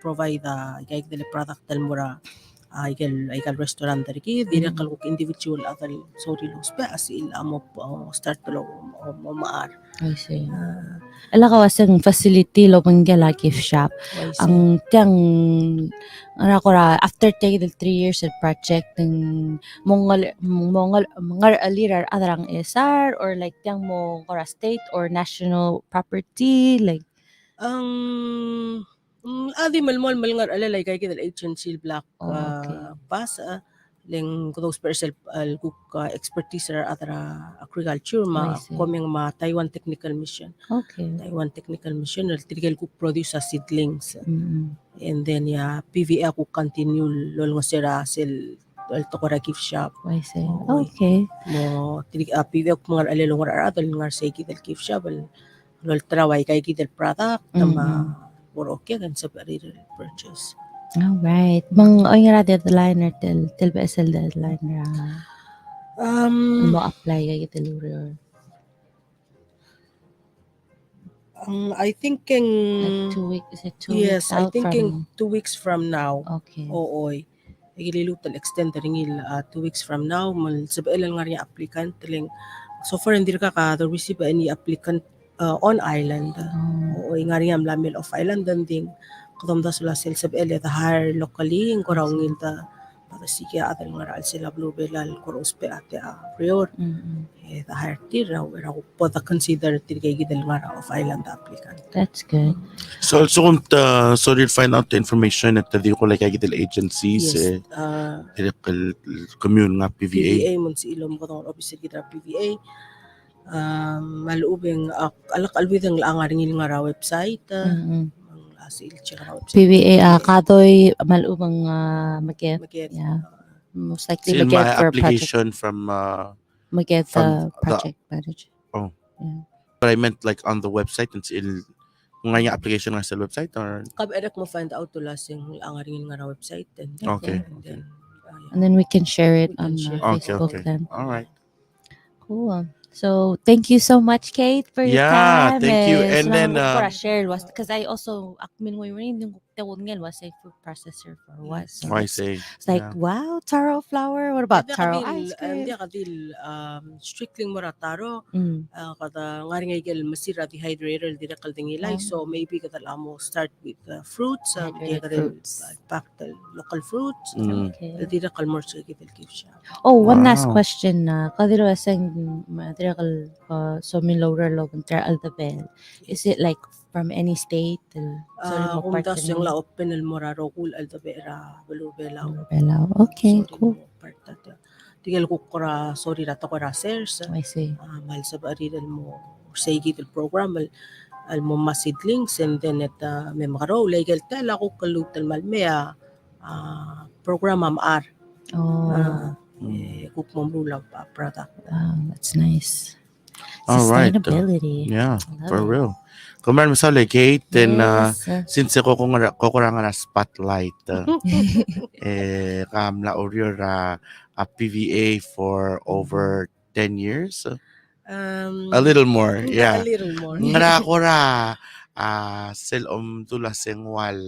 provide ikay dili product dal mura ikal restaurant dari dira kal kuk individual atal sorry los pa asil amo start to mo maar I see. Ala ka wasang facility lo panggala gift shop. Ang tiyang ko ra after take the 3 years of project ng mongal alirar adarang SR or like tiyang mo ko ra state or national property like ang adi malmol malngar alalay kay kidal agency black pass leng those person al cook expertise ra atara agriculture ma komeng ma Taiwan technical mission Taiwan technical mission al tirigel cook produce seedlings and then PVA cook continue lol nga sira sel al tokora gift shop I see. Okay. mo tirig PVA cook mga alelong ra atal ngar say kidal gift shop lol traway kay kidal product tama okay kan sa purchase. All right. Mang oy nga deadline or tel BSL deadline ra. Mo apply kay teluro. I thinking Like 2 weeks? Is it 2 yes, weeks I out thinking from? 2 weeks from now. Okay. Ooy. Igililutal extend ringil 2 weeks from now mal sabalan nga rin applicant tiling so far hindi ka the receive any applicant on island. Oh, Ooy nga rin am lamil off island dan ding kadam da sila sel sabel the hire locally ang korang ngil da para sige atal nga ral sila blue belal koros pe ate prior the hire tir wera ko pota consider tir kay gidal nga off island applicant. that's good. So also so you'll find out the information at the ko like the agencies Yes, commune nga PVA. PVA mun si ilom ko tong office kita PVA. Maluubing alak alwidang laang ringil nga ra website. Ang asil siya nga website. PVA kadoy malubang maget. Maget. Yeah. Most likely So maget my for project. application from Maget from the project manager. Oh. Yeah. But I meant like on the website and nga yung application nga sa website or Kab-edek mo find out to lasing laang ringil nga ra website. Okay. And then we can share it We can on share. Facebook Okay. then. All right. Cool. So thank you so much, Kate, for your Yeah, time. thank you. And then, I shared was because I also akmin mo yung was a food processor for what? So I say it's like wow, taro flour. What about taro ice cream? Hindi kadil strictly mura taro. Kada nga rin gel masira dehydrator dira kaldingilay. So maybe kada mo start with fruits. Fruits. Packed local fruits. Okay. Dira kalmor sa gidel siya. Oh, one last Wow. question na. Kadiro asang madira kal so min lower logan ter aldabel. Is it like from any state? Kung das yung la open el moraro kul aldabera balubelaw. Okay, cool. Tigel ko kora sorry rato ko rasers. I see. Mahal sa baridal mo say gidel program al mo masidlings and then at may makaro legal tala ko kalutal malmea program amar. Oh, Cook mo mula pa product. wow, that's nice. All right. Sustainability. Yeah, I love for it. real. Kung meron sa Kate, then Yes. since ako kukurangan na spotlight, kamla orior a PVA for over 10 years. A little more, yeah. A little more. Ngara ko ra sel tula sengwal.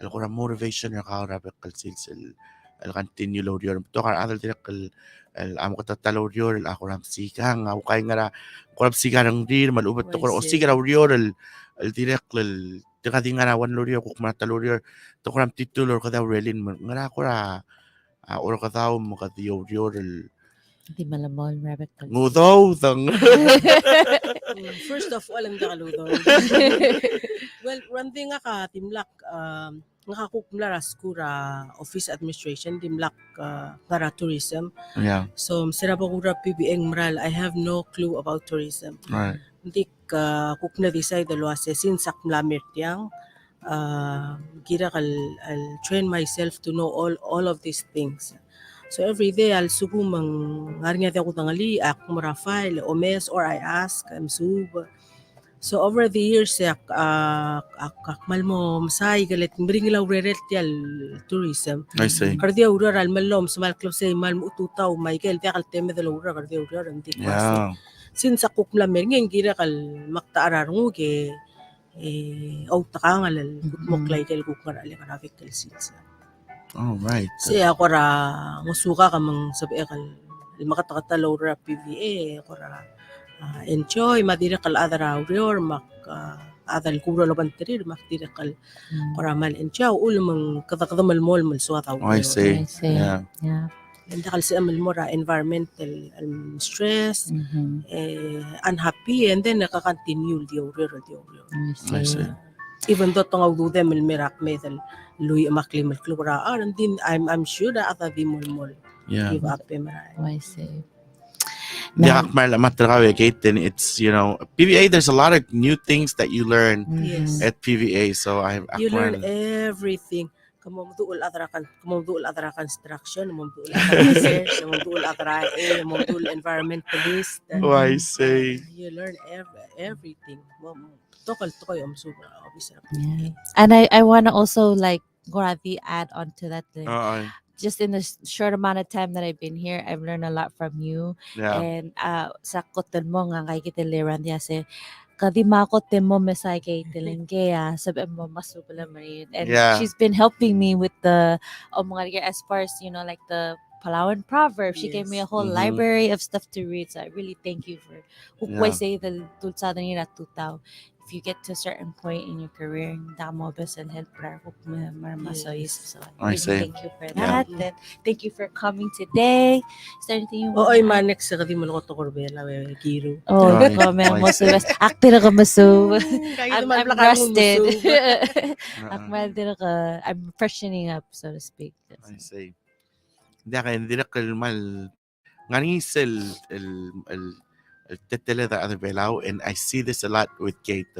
Al ko ra motivation ra ka ra bekal silsil. Al continue lo orior. To ka adal direkal amo ko tatalo orior ako ram sikang ako kay ngara ko ram sikarang dir malubat to ko o sikara orior al direkal tika di ngara wan orior ko matalo orior to ko ram titulo ko daw relin ngara ko ra or ka daw mo ka di orior Di malamol rabbit. ngudaw tang First of all, ang nakaluto. Well, randing nga ka, timlak, ngakakukmla raskura office administration, timlak para tourism. Yeah. So, sira pa kura PBN mral, I have no clue about tourism. Right. Hindi kukna decide dalwa se since akmlamir tiyang, gira I'll train myself to know all of these things. So every day I'll sugumang ngaring ako tangali ak mura file omes or I ask I'm sub. So over the years akmal mo masay galit bring law reret yal tourism. I see. Kardia ura al malom sa malklop say mal ututaw Michael dia kal teme de ura kardia ura anti Yeah. Since akuk lamer ngeng gira kal maktaar nguge au takangal moklay kel kukar ale karafik kel sinsa. All right. Siya ako ra musuka ka mang sabi kal makatakatalaw ra PVA ako ra enjoy madira kal adara or mak adal kuro laban tirir mak dira kal para mal enjoy ul mang katakadamal mol mal suwata. I see. I see. Yeah. Yeah. Hindi kal siya mal mora environmental stress unhappy and then nakakontinue di oro. I see. Even though tong do them mirak medal Louis maklimal klura and then I'm sure that ata di mol Yeah. give up maray. I see. Yeah, then it's PVA. There's a lot of new things that you learn Yes. at PVA. So You learn everything. Kamamduol adra construction, kamamduol adra research, kamamduol adra kamamduol environmentalist. I say. You learn everything. Tokal am super obvious. Yeah. And I want to also like Gorati add on to that thing. Just in the short amount of time that I've been here, I've learned a lot from you. Yeah. And sa koton mo nga kay kita liran diya say kadima ko temo mesay kay Tilengea sabi mo masubala marin. And Yeah. she's been helping me with the Omengereker as far as like the Palauan proverbs. She gave me a Yes. whole Mhm. library of stuff to read. So I really thank you for Yeah. say the tulsa nila tutaw. If you get to a certain point in your career, damo besel help marmasoy. Yes. So I I really see. thank you for Yeah. that. And thank you for coming today. Is there anything you want Oy, to add? manex sa kadi mo ko to Corbella, Kiro. Oh, Ay, comment I mo see. sa active ako maso. Kaya I'm naman I'm plakang mo rested. musub. Uh-uh. I'm freshening up, so to speak. I see. لكن ديرك المال غنيس التتلة that other below, and I see this a lot with Kate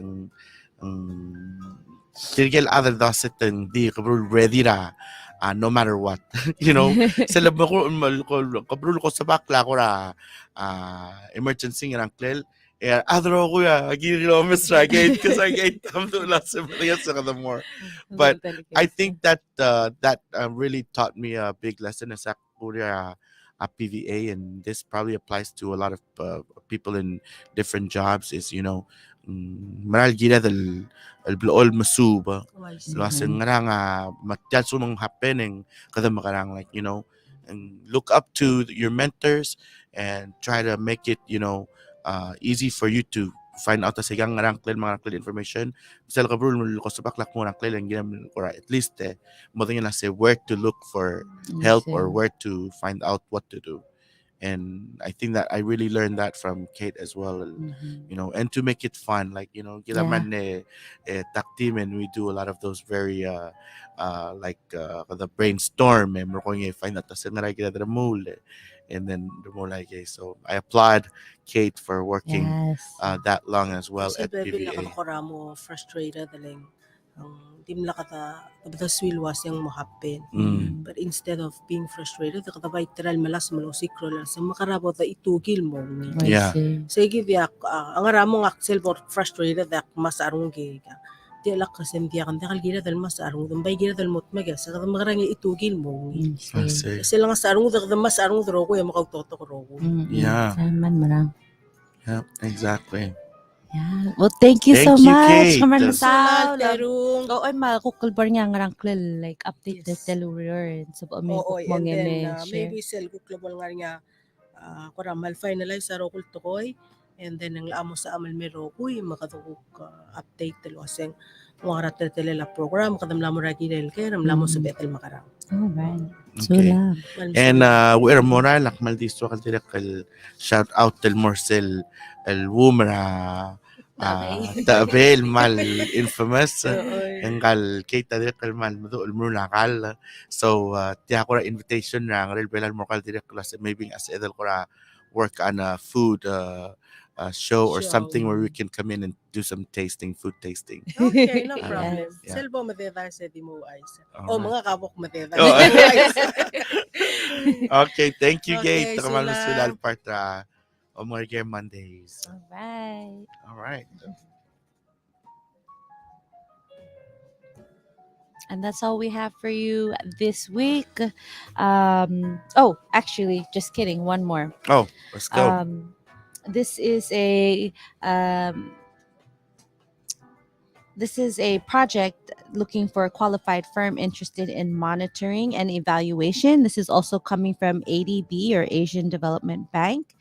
تلقى other داست دي قبل redira no matter what. You know, sila قبل ko sa bakla ko ra emergency ng klel adro ko ya giri lo misra gate because I gate am to last the more. But I think that really taught me a big lesson as a PVA, and this probably applies to a lot of people in different jobs. Is maral gira del blool masuba lasang nga matyan sumang happening kada makarang like and look up to your mentors and try to make it easy for you to find out sa sigang ngarang klil mga klil information misal ka bro ko sa baklak mo nang klil ang ginam or at least mo na say where to look for help or where to find out what to do. And I think that I really learned that from Kate as well, and to make it fun, like kita man tag team, and we do a lot of those very like the brainstorm, and we're going to find out the mole, and then the more like so I applaud Kate for working that long as well Sa at bebe la PVA. ka mo frustrated daling ang dimla kata kabata swilwas yang mo happen. But instead of being frustrated, kata ba iteral malas malusikro la sa makarabo ta itugil mo. Yeah. Sige dia ang aramo ng Axel for frustrated dak mas arong gi ka. Di lak kasi dia kan dakal gira dal mas arong dambay gira dal mot maga sa kata makarang itugil mo. I see. Sila nga sa arong dak mas arong drogo yung makautoto ko rogo. Yeah. Man marang. Yeah, exactly. Yeah. Well, thank you so Thank you, much. Kate. Kaman Salat sa terung. ay makukul bar nga ngarang klil like update the Yes. telur so may Oo, mo and then share. maybe sel ko klabol nga niya kuramal finalize sa rokul tokoy and then ang amo sa amal mero kuy makatukok update telo aseng mga ratelela program kadam lamo ragi del kay ram lamo sa betel makarang. All right. Okay. Sula. And we're moral like maldisto kan tira shout out til Morcel el Wumra Tabel mal infamous ang kal kita dire kal mal madu el muna kal so tiya ko invitation na ngal belal mo kal dire class maybe as edel ko work on a food show or something where we can come in and do some food tasting. Okay, no problem. Yeah. Selbo mateda sa di mo ay. Alright. Mga kabok mateda. Oh. Okay, thank you, Gate. Okay, Takamal Sula. Sulal Partra. Omengereker Mondays. All right. All right. And that's all we have for you this week. Actually, just kidding. One more. Oh, let's go. This is a project looking for a qualified firm interested in monitoring and evaluation. This is also coming from ADB or Asian Development Bank,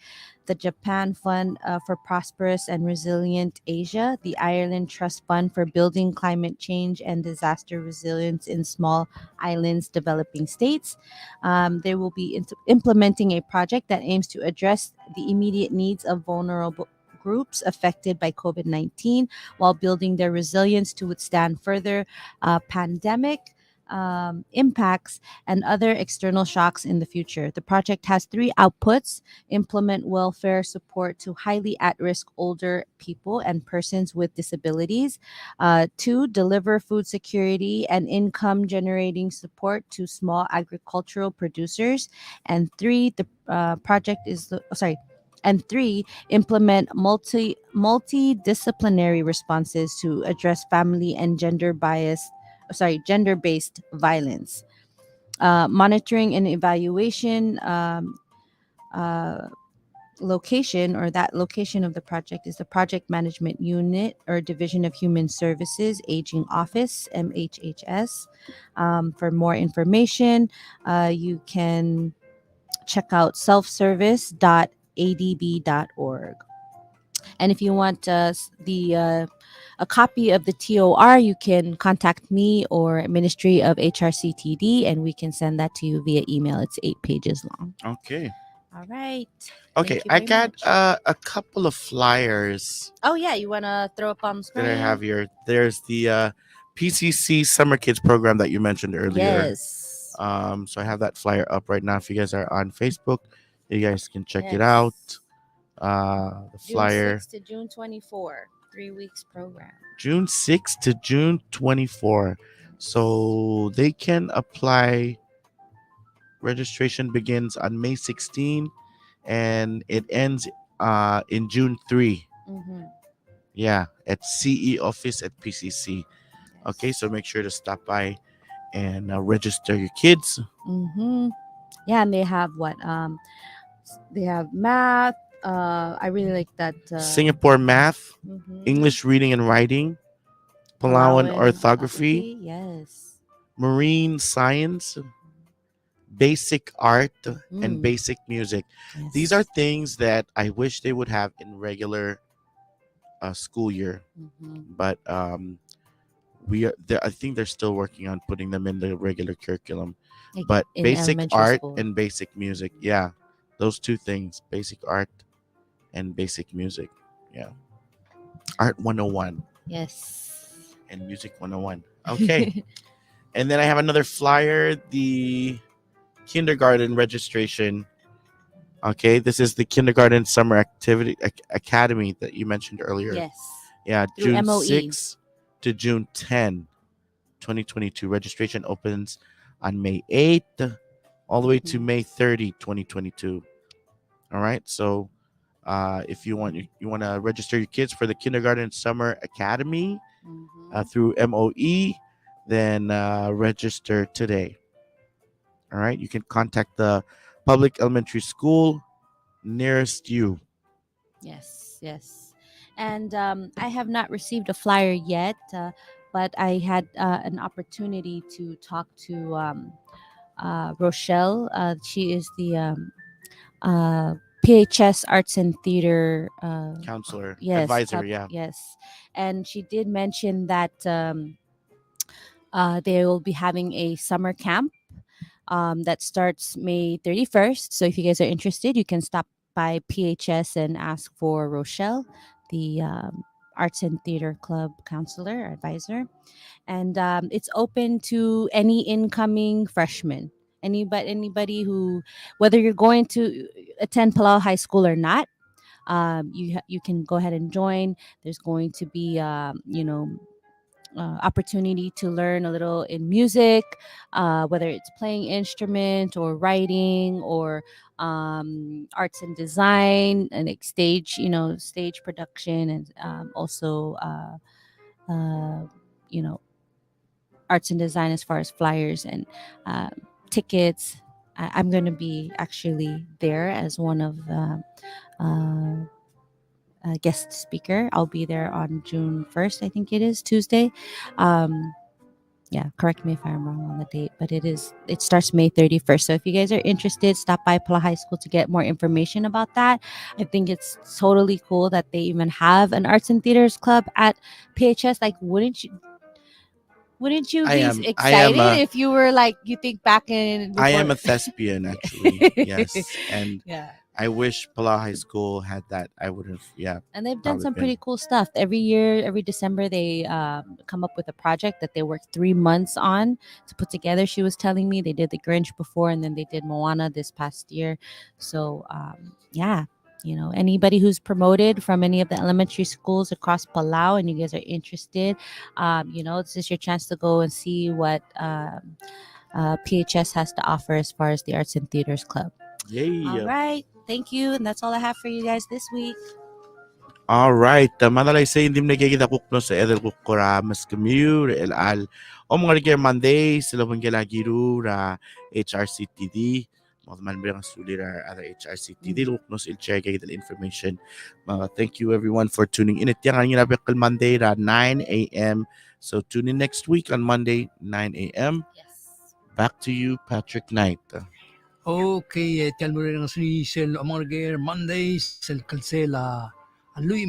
the Japan Fund for Prosperous and Resilient Asia, the Ireland Trust Fund for Building Climate Change and Disaster Resilience in Small Islands Developing States. They will be implementing a project that aims to address the immediate needs of vulnerable groups affected by COVID-19 while building their resilience to withstand further pandemic impacts and other external shocks in the future. The project has 3 outputs: implement welfare support to highly at-risk older people and persons with disabilities; 2, deliver food security and income generating support to small agricultural producers; and 3, the project is and 3, implement multidisciplinary responses to address family and gender-based violence. Monitoring and evaluation. location, or that location of the project, is the Project Management Unit or Division of Human Services Aging Office, MHHS. For more information, you can check out selfservice.adb.org. And if you want the a copy of the TOR, you can contact me or Ministry of HRCTD, and we can send that to you via email. It's 8 pages long. Okay. All right. Okay, Thank you I very got much. a couple of flyers Oh yeah, you want to throw up on the that I screen? have here. There's the PCC Summer Kids program that you mentioned earlier. Yes. So I have that flyer up right now. If you guys are on Facebook, you guys can check it Yes. out. The June flyer 6th to June 24, 3 weeks program. June 6th to June 24. So they can apply. Registration begins on May 16 and it ends in June 3. Mm-hmm. Yeah, at CE office at PCC. Okay, Yes. so make sure to stop by and register your kids. Mm-hmm. Yeah, and they have what? They have math. I really like that. Singapore math, Mhm. English reading and writing, Palauan Palauan orthography, yes. marine science, basic art, and Mm. basic music. Yes. These are things that I wish they would have in regular school year, but we are there. I think they're still working on putting them in the regular curriculum. Like But in basic elementary art school. and basic music, yeah, those two things: basic art and basic music. Yeah, art 101 Yes. and music 101. Okay, and then I have another flyer: the kindergarten registration. Okay, this is the kindergarten summer activity academy that you mentioned earlier. Yes. Yeah, Through June MOE. 6 to June 10, 2022. Registration opens on May 8th all the way to May 30, 2022. All right. So if you want to register your kids for the kindergarten summer academy through MOE, then register today. All right. You can contact the public elementary school nearest you. Yes, yes. And I have not received a flyer yet, but I had an opportunity to talk to Rochelle. She is the PHS Arts and Theater Counselor, yes, advisor, yeah. yes. And she did mention that they will be having a summer camp that starts May 31st. So if you guys are interested, you can stop by PHS and ask for Rochelle, the Arts and Theater Club counselor, advisor. And it's open to any incoming freshman. Anybody who, whether you're going to attend Palau High School or not, you can go ahead and join. There's going to be, opportunity to learn a little in music, whether it's playing instrument or writing or arts and design and like stage, stage production, and also, uh, you know, arts and design as far as flyers and uh, tickets. I'm going to be actually there as one of guest speaker. I'll be there on June 1st, I think it is Tuesday. Yeah, correct me if I'm wrong on the date, but it starts May 31st. So if you guys are interested, stop by Pala High School to get more information about that. I think it's totally cool that they even have an arts and theaters club at PHS. Like, wouldn't you I be am excited a if you were like, you think back in before? I am a thespian actually. Yes. And Yeah. I wish Palau High School had that. I would have, yeah. And they've done probably some been. pretty cool stuff. Every year, every December, they come up with a project that they work 3 months on to put together. She was telling me they did the Grinch before, and then they did Moana this past year. So, yeah, anybody who's promoted from any of the elementary schools across Palau and you guys are interested, this is your chance to go and see what PHS has to offer as far as the Arts and Theaters Club. Yeah. All right. Thank you. And that's all I have for you guys this week. All right. Manalay sa hindi nagigita kukno sa edel kukura mas kamiu el al Omengereker Mondays sila pun gila giru ra HRCTD man bilang sulirar ada HRCT di luknos il-share kayo information. Thank you everyone for tuning in. Itiang ang Untitled Monday at 9 a.m. So tune in next week on Monday 9 a.m. Yes. Back to you, Patrick Knight. Okay, tell mo rin ang Omengereker Mondays, Sel Calcela, Aluy